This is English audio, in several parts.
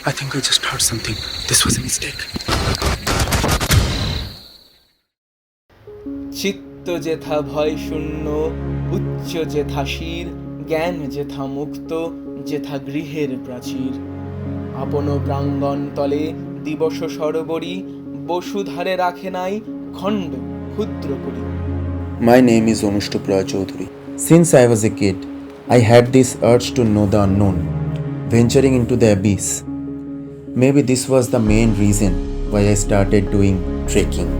I think I just heard something. This was a mistake. চিত্ত যেথা ভয় শূন্য, উচ্চ যেথা শির, জ্ঞান যেথা মুক্ত, যেথা গৃহের প্রাচীর। আপন প্রাঙ্গণ তলে দিবস সরবরি, বসুধারে রাখে নাই খণ্ড ক্ষুদ্র করি। My name is Anushtup Roychoudhury. Since I was a kid, I had this urge to know the unknown, venturing into the abyss. Maybe this was the main reason why I started doing trekking.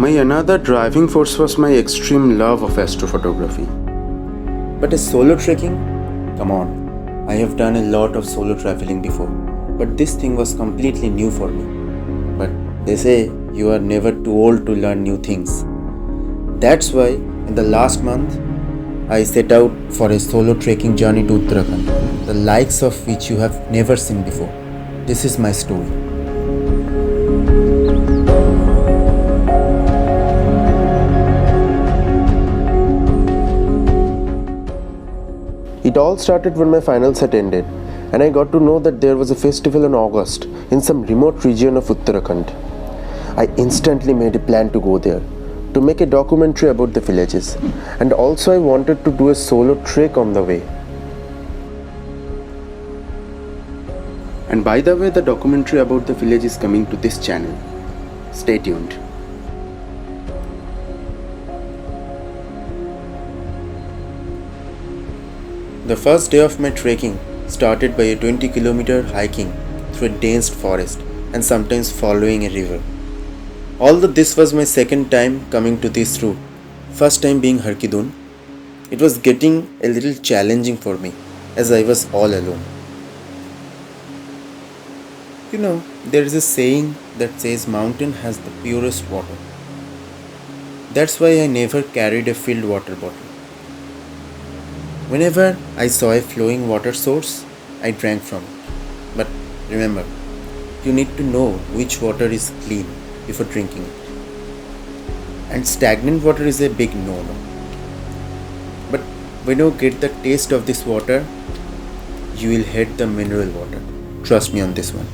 My another driving force was my extreme love of astrophotography. But a solo trekking? Come on, I have done a lot of solo traveling before, but this thing was completely new for me. But they say you are never too old to learn new things. That's why in the last month, I set out for a solo trekking journey to Uttarakhand, the likes of which you have never seen before. This is my story. It all started when my final set ended, and I got to know that there was a festival in August in some remote region of Uttarakhand. I instantly made a plan to go there, to make a documentary about the villages, and also I wanted to do a solo trek on the way. And by the way, the documentary about the village is coming to this channel. Stay tuned. The first day of my trekking started by a 20-kilometer hiking through a dense forest and sometimes following a river. Although this was my second time coming to this route, first time being Harkidun, it was getting a little challenging for me as I was all alone. You know, there is a saying that says mountain has the purest water. That's why I never carried a filled water bottle. Whenever I saw a flowing water source, I drank from it. But remember, you need to know which water is clean before drinking it. And stagnant water is a big no-no. But when you get the taste of this water, you will hate the mineral water. Trust me on this one.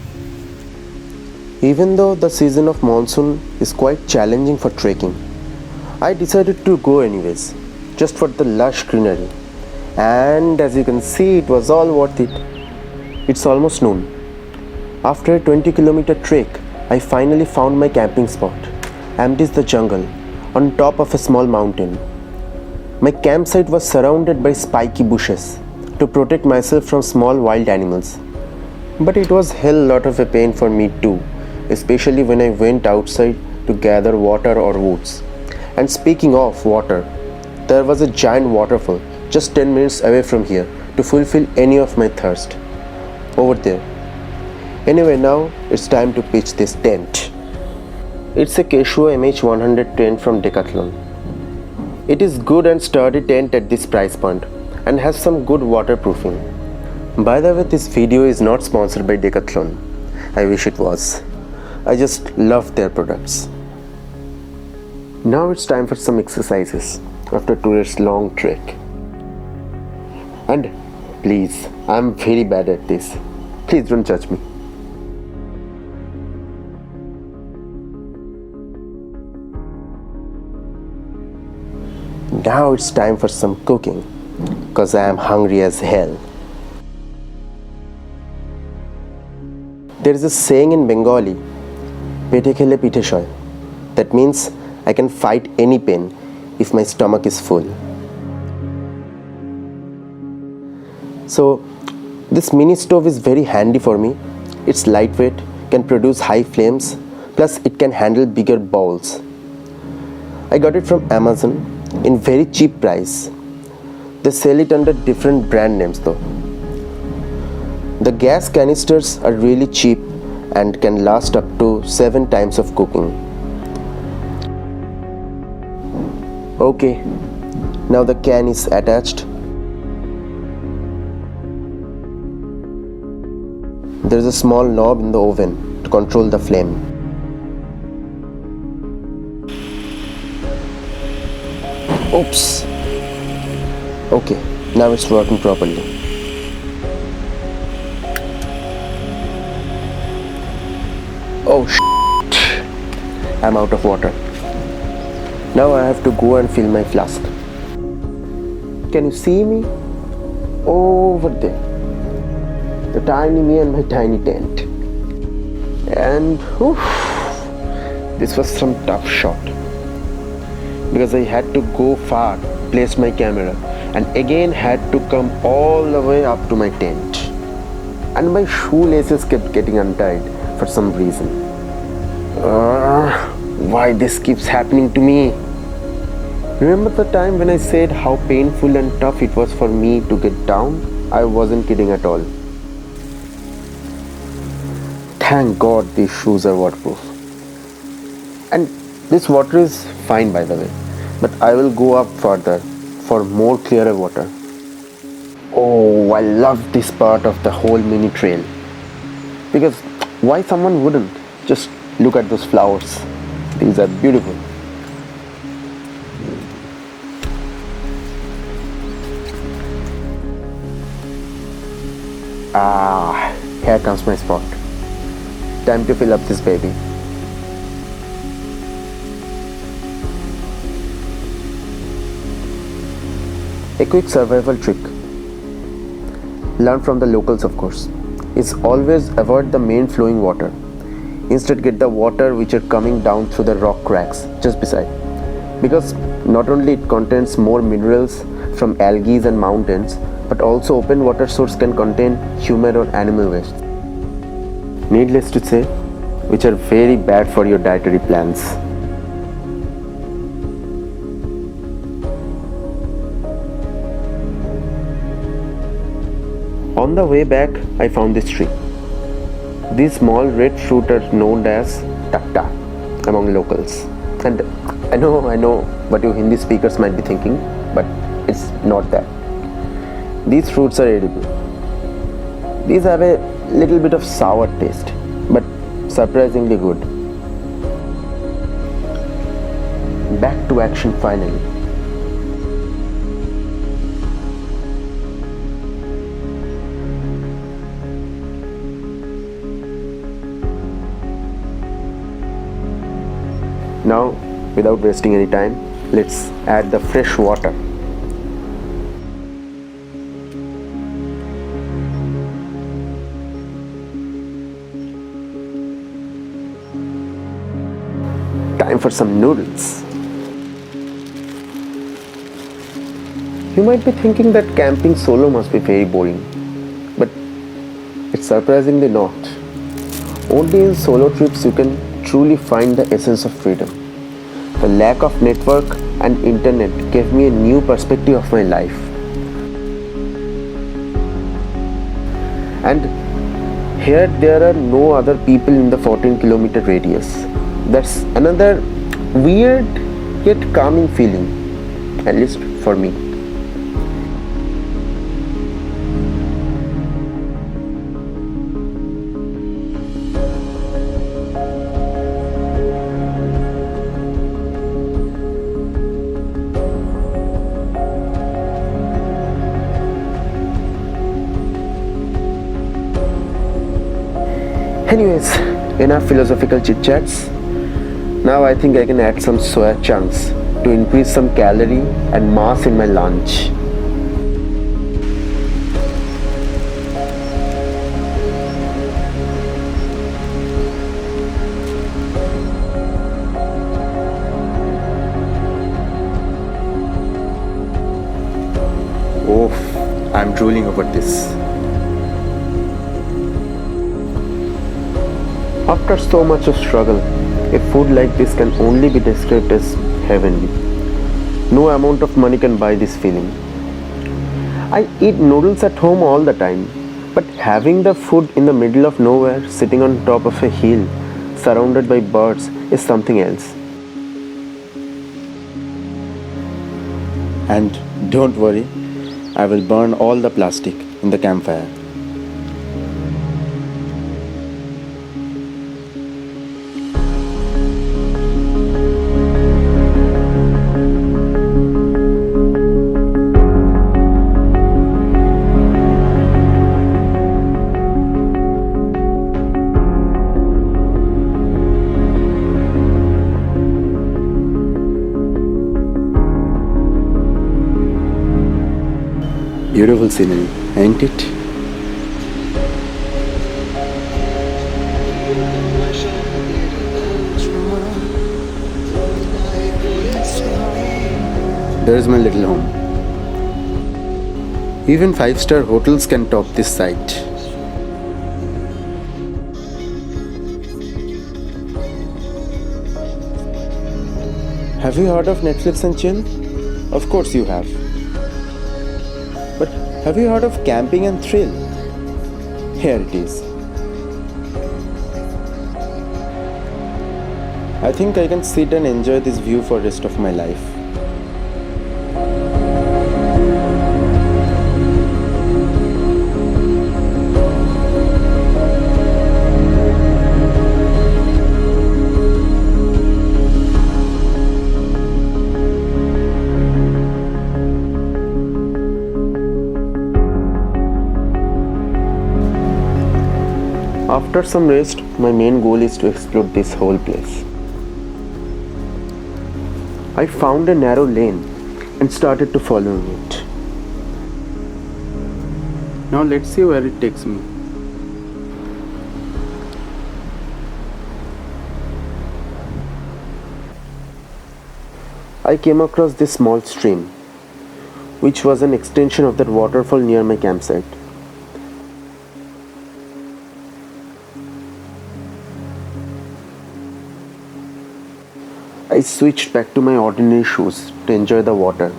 Even though the season of monsoon is quite challenging for trekking, I decided to go anyways, just for the lush greenery. And as you can see, it was all worth it. It's almost noon. After a 20-kilometer trek, I finally found my camping spot, amidst the jungle, on top of a small mountain. My campsite was surrounded by spiky bushes to protect myself from small wild animals. But it was hell lot of a pain for me too, especially when I went outside to gather water or woods. And speaking of water, there was a giant waterfall just 10 minutes away from here to fulfill any of my thirst. Over there. Anyway, now it's time to pitch this tent. It's a Keshua MH100 tent from Decathlon. It is good and sturdy tent at this price point and has some good waterproofing. By the way, this video is not sponsored by Decathlon. I wish it was. I just love their products. Now it's time for some exercises after today's long trek. And please, I'm very bad at this. Please don't judge me. Now it's time for some cooking, cause I am hungry as hell. There is a saying in Bengali, "Pete khele pithe shoy." That means I can fight any pain if my stomach is full. So this mini stove is very handy for me. It's lightweight, can produce high flames, plus it can handle bigger bowls. I got it from Amazon in very cheap price. They sell it under different brand names though. The gas canisters are really cheap and can last up to 7 times of cooking. Okay, now the can is attached. There is a small knob in the oven to control the flame. Oops. Okay, now it's working properly. Oh shit! I'm out of water. Now I have to go and fill my flask. Can you see me? Over there. The tiny me and my tiny tent. And this was some tough shot. Because I had to go far, place my camera, and again had to come all the way up to my tent. And my shoelaces kept getting untied for some reason. Why this keeps happening to me? Remember the time when I said how painful and tough it was for me to get down? I wasn't kidding at all. Thank God these shoes are waterproof. And this water is fine, by the way, but I will go up further for more clearer water. Oh, I love this part of the whole mini trail. Because why someone wouldn't? Just look at those flowers. These are beautiful. Here comes my spot. Time to fill up this baby. A quick survival trick. Learn from the locals, of course. Is always avoid the main flowing water. Instead, get the water which are coming down through the rock cracks just beside. Because not only it contains more minerals from algae and mountains, but also open water source can contain human or animal waste. Needless to say, which are very bad for your dietary plans. On the way back, I found this tree. These small red fruit are known as takta among locals. And I know what you Hindi speakers might be thinking, but it's not that. These fruits are edible. These have a little bit of sour taste, but surprisingly good. Back to action finally. Now, without wasting any time, let's add the fresh water. Time for some noodles. You might be thinking that camping solo must be very boring, but it's surprisingly not. Only in solo trips you can truly find the essence of freedom. The lack of network and internet gave me a new perspective of my life. And here there are no other people in the 14-kilometer radius. That's another weird yet calming feeling, at least for me. Anyways, enough philosophical chit-chats. Now I think I can add some soya chunks to increase some calorie and mass in my lunch. Oh, I'm drooling over this. After so much of struggle, a food like this can only be described as heavenly. No amount of money can buy this feeling. I eat noodles at home all the time, but having the food in the middle of nowhere, sitting on top of a hill, surrounded by birds, is something else. And don't worry, I will burn all the plastic in the campfire. Beautiful scenery, ain't it? There's my little home. Even 5-star hotels can top this site. Have you heard of Netflix and chill? Of course you have. But have you heard of camping and thrill? Here it is. I think I can sit and enjoy this view for the rest of my life. After some rest, my main goal is to explore this whole place. I found a narrow lane and started to follow it. Now let's see where it takes me. I came across this small stream, which was an extension of that waterfall near my campsite. I switched back to my ordinary shoes to enjoy the water.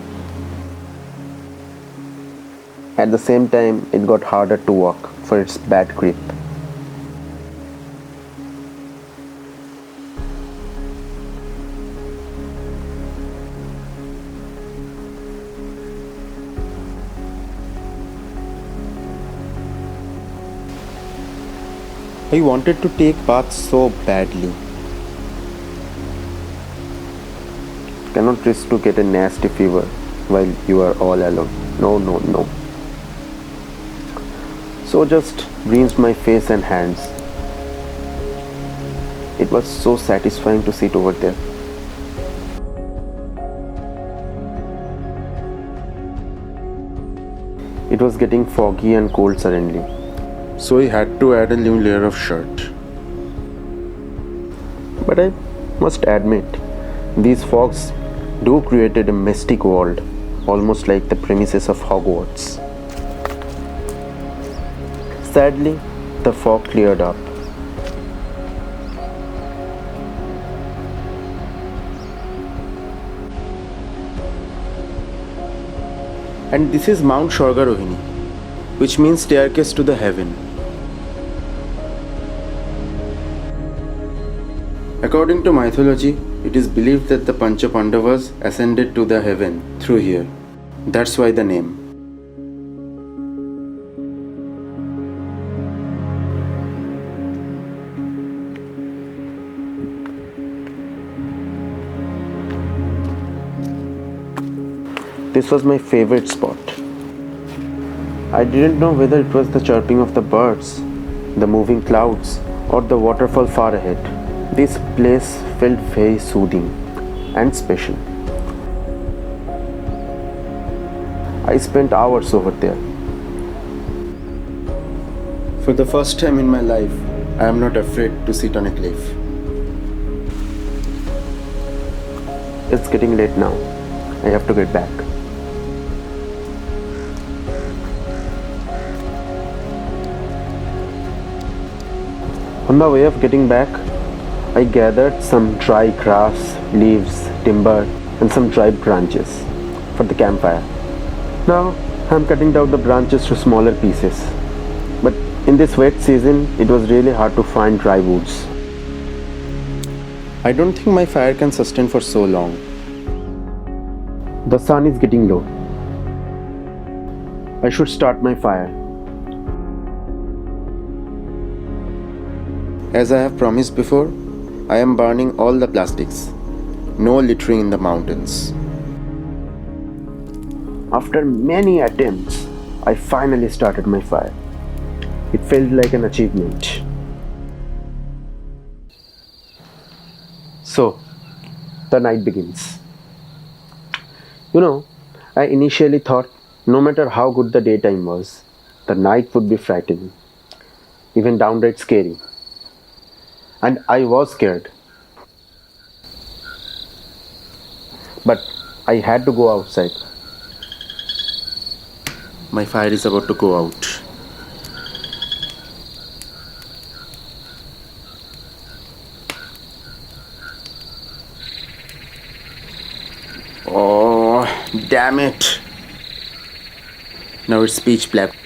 At the same time, it got harder to walk for its bad grip. I wanted to take baths so badly. Cannot risk to get a nasty fever while you are all alone. No. So just rinsed my face and hands. It was so satisfying to sit over there. It was getting foggy and cold suddenly, so I had to add a new layer of shirt. But I must admit, these fogs do created a mystic world, almost like the premises of Hogwarts. Sadly, the fog cleared up. And this is Mount Swargarohini, which means staircase to the heaven. According to mythology, it is believed that the Pancha Pandavas ascended to the heaven through here. That's why the name. This was my favorite spot. I didn't know whether it was the chirping of the birds, the moving clouds, or the waterfall far ahead. This place felt very soothing and special. I spent hours over there. For the first time in my life, I am not afraid to sit on a cliff. It's getting late now. I have to get back. On the way of getting back, I gathered some dry grass, leaves, timber, and some dry branches for the campfire. Now I'm cutting down the branches to smaller pieces. But in this wet season, it was really hard to find dry woods. I don't think my fire can sustain for so long. The sun is getting low. I should start my fire. As I have promised before, I am burning all the plastics. No littering in the mountains. After many attempts, I finally started my fire. It felt like an achievement. So, the night begins. I initially thought No matter how good the daytime was, the night would be frightening, even downright scary. And I was scared, but I had to go outside. My fire is about to go out. Oh, damn it. Now it's pitch black.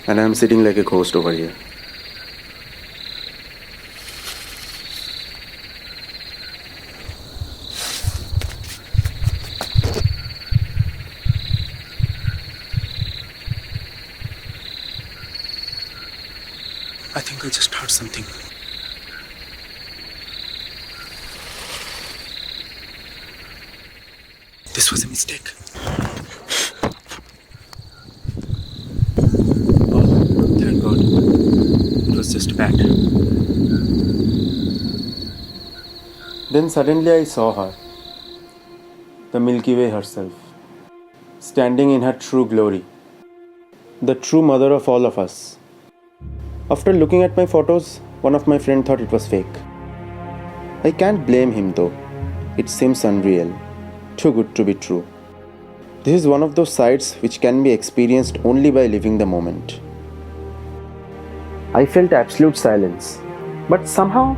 And I'm sitting like a ghost over here. I think I just heard something. This was a mistake. Oh, thank God. It was just a bat. Then suddenly I saw her, the Milky Way herself, standing in her true glory, the true mother of all of us. After looking at my photos, one of my friends thought it was fake. I can't blame him though. It seems unreal, too good to be true. This is one of those sights which can be experienced only by living the moment. I felt absolute silence, but somehow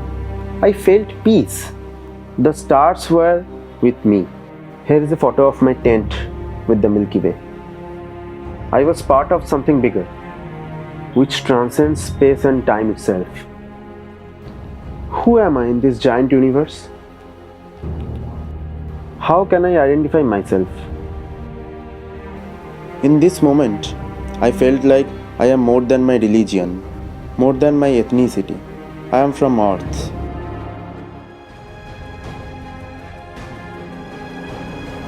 I felt peace. The stars were with me. Here is a photo of my tent with the Milky Way. I was part of something bigger, which transcends space and time itself. Who am I in this giant universe? How can I identify myself? In this moment, I felt like I am more than my religion, more than my ethnicity. I am from Earth.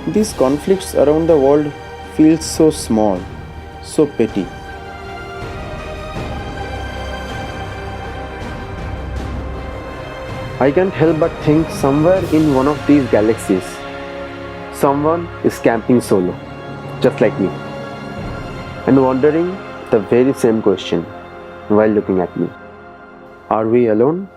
These conflicts around the world feel so small, so petty. I can't help but think somewhere in one of these galaxies, someone is camping solo, just like me, and wondering the very same question while looking at me. Are we alone?